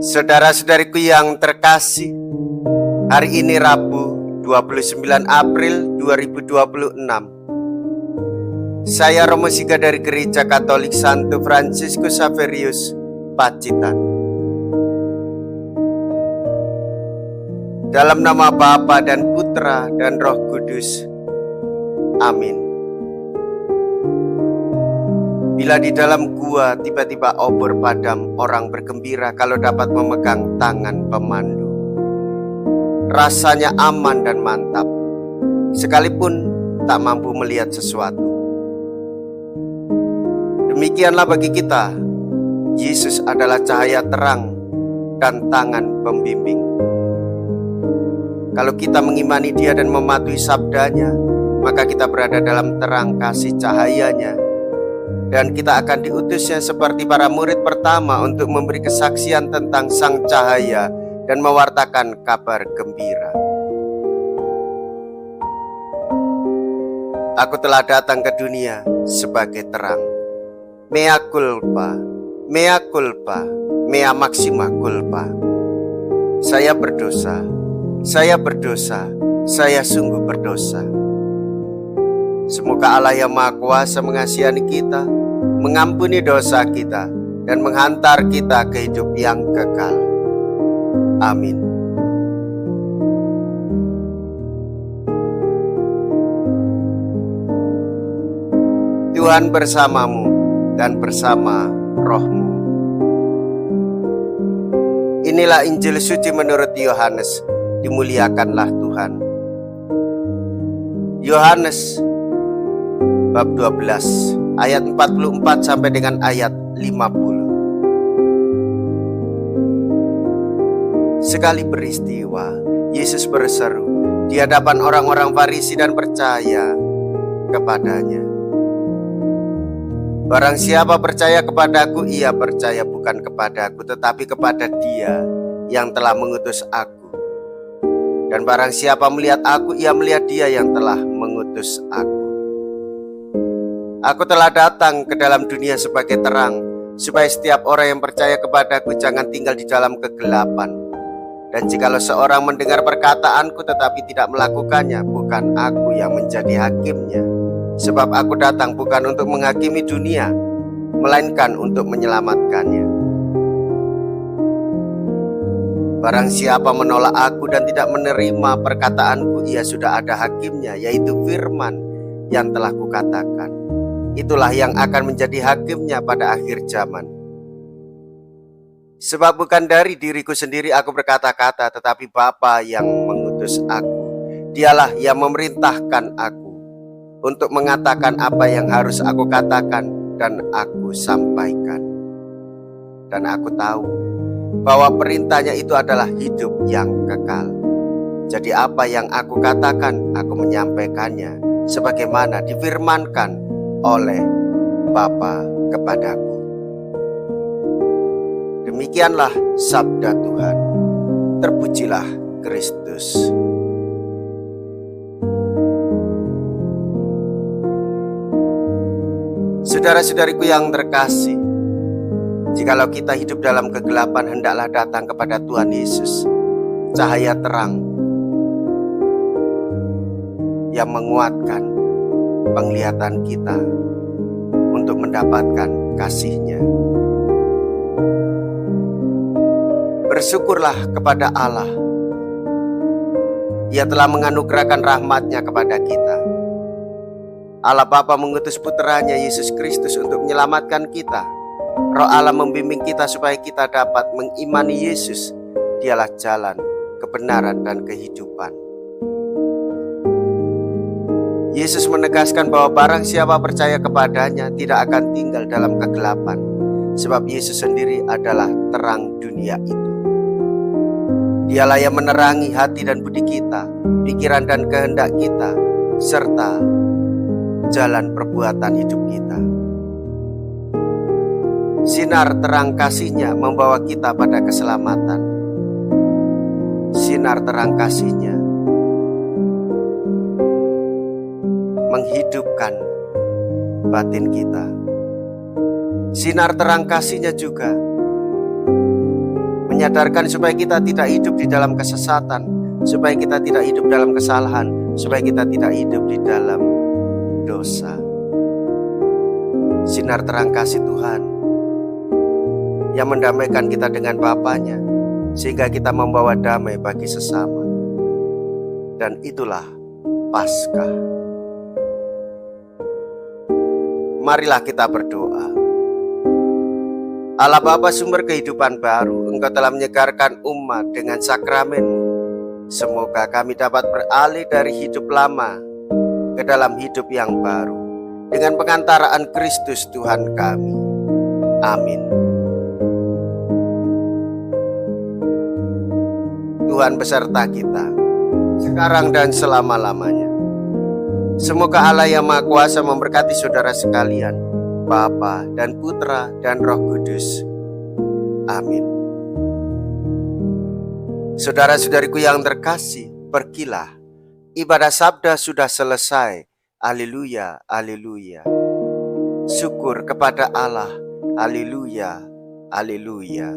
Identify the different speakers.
Speaker 1: Saudara-saudariku yang terkasih, hari ini Rabu 29 April 2026. Saya Romo Siga dari Gereja Katolik Santo Fransiskus Xaverius, Pacitan. Dalam nama Bapa dan Putra dan Roh Kudus. Amin. Bila di dalam gua tiba-tiba obor padam, orang bergembira kalau dapat memegang tangan pemandu. Rasanya aman dan mantap, sekalipun tak mampu melihat sesuatu. Demikianlah bagi kita, Yesus adalah cahaya terang dan tangan pembimbing. Kalau kita mengimani Dia dan mematuhi sabdanya, maka kita berada dalam terang kasih cahayanya, dan kita akan diutusnya seperti para murid pertama untuk memberi kesaksian tentang Sang Cahaya dan mewartakan kabar gembira. Aku telah datang ke dunia sebagai terang. Mea culpa, mea culpa, mea maxima culpa. Saya berdosa, saya berdosa, saya sungguh berdosa. Semoga Allah yang Maha Kuasa mengasihani kita, mengampuni dosa kita, dan menghantar kita ke hidup yang kekal. Amin. Tuhan bersamamu dan bersama rohmu. Inilah Injil suci menurut Yohanes. Dimuliakanlah Tuhan. Yohanes bab 12 ayat 44 sampai dengan ayat 50. Sekali peristiwa, Yesus berseru di hadapan orang-orang Farisi dan percaya kepadanya. Barang siapa percaya kepadaku, ia percaya bukan kepadaku, tetapi kepada Dia yang telah mengutus aku. Dan barang siapa melihat aku, ia melihat Dia yang telah mengutus aku. Aku telah datang ke dalam dunia sebagai terang, supaya setiap orang yang percaya kepadaku jangan tinggal di dalam kegelapan. Dan jikalau seorang mendengar perkataanku tetapi tidak melakukannya, bukan aku yang menjadi hakimnya. Sebab aku datang bukan untuk menghakimi dunia, melainkan untuk menyelamatkannya. Barang siapa menolak aku dan tidak menerima perkataanku, ia sudah ada hakimnya, yaitu firman yang telah kukatakan. Itulah yang akan menjadi hakimnya pada akhir zaman. Sebab bukan dari diriku sendiri aku berkata-kata, tetapi Bapa yang mengutus aku. Dialah yang memerintahkan aku untuk mengatakan apa yang harus aku katakan dan aku sampaikan. Dan aku tahu bahwa perintahnya itu adalah hidup yang kekal. Jadi apa yang aku katakan, aku menyampaikannya sebagaimana difirmankan oleh Bapa kepadaku. Demikianlah sabda Tuhan. Terpujilah Kristus. Saudara-saudariku yang terkasih, jikalau kita hidup dalam kegelapan, hendaklah datang kepada Tuhan Yesus, cahaya terang yang menguatkan penglihatan kita untuk mendapatkan kasih-Nya. Bersyukurlah kepada Allah. Ia telah menganugerahkan rahmat-Nya kepada kita. Allah Bapa mengutus putranya Yesus Kristus untuk menyelamatkan kita. Roh Allah membimbing kita supaya kita dapat mengimani Yesus. Dialah jalan, kebenaran, dan kehidupan. Yesus menegaskan bahwa barang siapa percaya kepadanya tidak akan tinggal dalam kegelapan, sebab Yesus sendiri adalah terang dunia itu. Dialah yang menerangi hati dan budi kita, pikiran dan kehendak kita, serta jalan perbuatan hidup kita. Sinar terang kasih-Nya membawa kita pada keselamatan. Sinar terang kasih-Nya menghidupkan batin kita. Sinar terang kasih-Nya juga menyadarkan supaya kita tidak hidup di dalam kesesatan, supaya kita tidak hidup dalam kesalahan, supaya kita tidak hidup di dalam dosa. Sinar terang kasih Tuhan yang mendamaikan kita dengan Bapanya, sehingga kita membawa damai bagi sesama. Dan itulah Paskah. Marilah kita berdoa. Allah Bapa sumber kehidupan baru, Engkau telah menyegarkan umat dengan sakramen-Mu. Semoga kami dapat beralih dari hidup lama ke dalam hidup yang baru, dengan pengantaraan Kristus Tuhan kami. Amin. Tuhan beserta kita, sekarang dan selama-lamanya. Semoga Allah yang Maha Kuasa memberkati saudara sekalian, Bapa dan Putra dan Roh Kudus. Amin. Saudara-saudariku yang terkasih, pergilah. Ibadah sabda sudah selesai. Haleluya, haleluya. Syukur kepada Allah. Haleluya, haleluya.